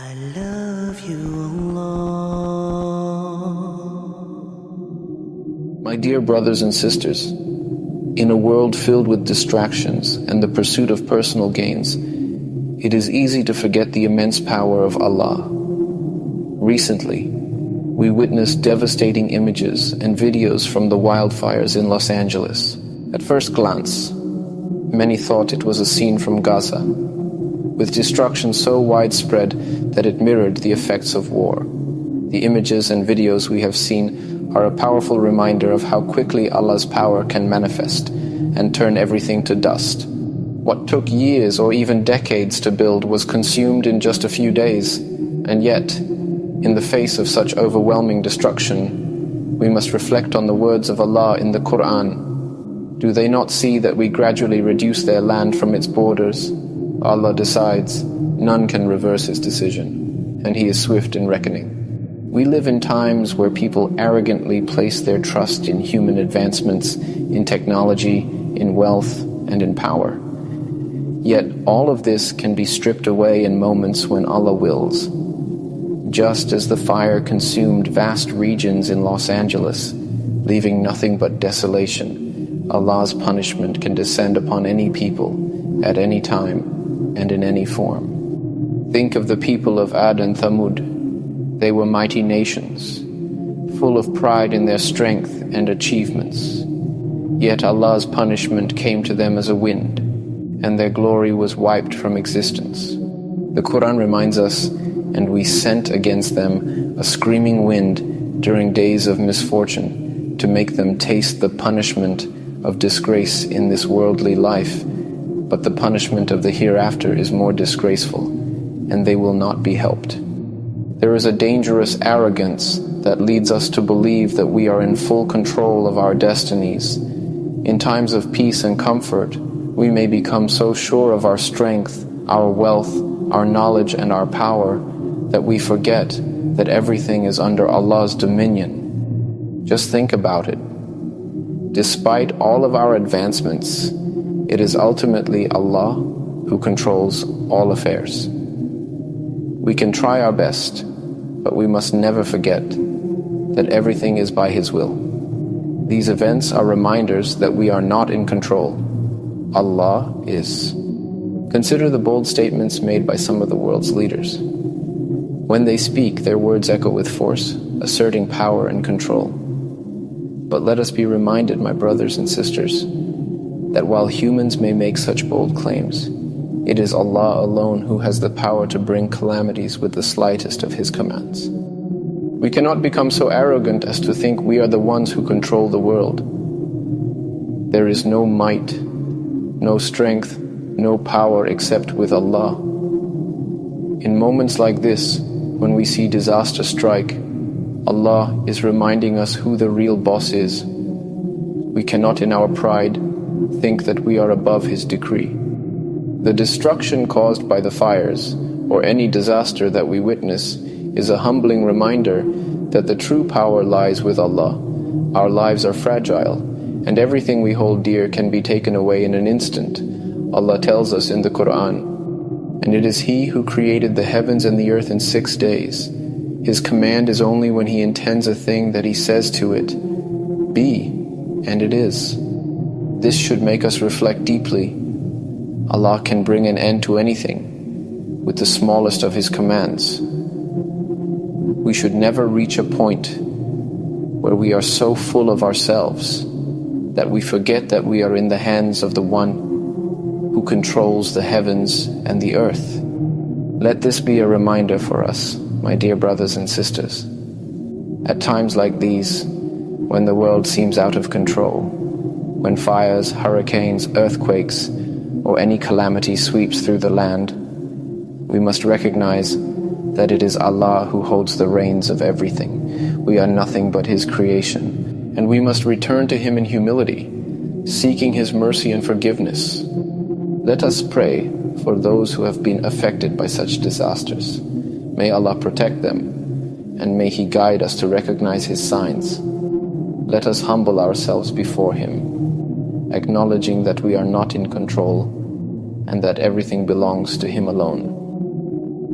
I love you, Allah. My dear brothers and sisters, in a world filled with distractions and the pursuit of personal gains, it is easy to forget the immense power of Allah. Recently, we witnessed devastating images and videos from the wildfires in Los Angeles. At first glance, many thought it was a scene from Gaza, with destruction so widespread that it mirrored the effects of war. The images and videos we have seen are a powerful reminder of how quickly Allah's power can manifest and turn everything to dust. What took years or even decades to build was consumed in just a few days, and yet, in the face of such overwhelming destruction, we must reflect on the words of Allah in the Quran. Do they not see that we gradually reduce their land from its borders? Allah decides, none can reverse His decision, and He is swift in reckoning. We live in times where people arrogantly place their trust in human advancements, in technology, in wealth, and in power. Yet all of this can be stripped away in moments when Allah wills. Just as the fire consumed vast regions in Los Angeles, leaving nothing but desolation, Allah's punishment can descend upon any people, at any time, and in any form. Think of the people of Ad and Thamud. They were mighty nations, full of pride in their strength and achievements. Yet Allah's punishment came to them as a wind, and their glory was wiped from existence. The Quran reminds us, and we sent against them a screaming wind during days of misfortune to make them taste the punishment of disgrace in this worldly life. But the punishment of the hereafter is more disgraceful, and they will not be helped. There is a dangerous arrogance that leads us to believe that we are in full control of our destinies. In times of peace and comfort, we may become so sure of our strength, our wealth, our knowledge, and our power that we forget that everything is under Allah's dominion. Just think about it. Despite all of our advancements, it is ultimately Allah who controls all affairs. We can try our best, but we must never forget that everything is by His will. These events are reminders that we are not in control. Allah is. Consider the bold statements made by some of the world's leaders. When they speak, their words echo with force, asserting power and control. But let us be reminded, my brothers and sisters, that while humans may make such bold claims, it is Allah alone who has the power to bring calamities with the slightest of His commands. We cannot become so arrogant as to think we are the ones who control the world. There is no might, no strength, no power except with Allah. In moments like this, when we see disaster strike, Allah is reminding us who the real boss is. We cannot in our pride think that we are above His decree. The destruction caused by the fires, or any disaster that we witness, is a humbling reminder that the true power lies with Allah. Our lives are fragile, and everything we hold dear can be taken away in an instant. Allah tells us in the Quran, "And it is He who created the heavens and the earth in 6 days. His command is only when He intends a thing that He says to it, 'Be,' and it is." This should make us reflect deeply. Allah can bring an end to anything with the smallest of His commands. We should never reach a point where we are so full of ourselves that we forget that we are in the hands of the One who controls the heavens and the earth. Let this be a reminder for us, my dear brothers and sisters. At times like these, when the world seems out of control, when fires, hurricanes, earthquakes, or any calamity sweeps through the land, we must recognize that it is Allah who holds the reins of everything. We are nothing but His creation, and we must return to Him in humility, seeking His mercy and forgiveness. Let us pray for those who have been affected by such disasters. May Allah protect them, and may He guide us to recognize His signs. Let us humble ourselves before Him, acknowledging that we are not in control and that everything belongs to Him alone.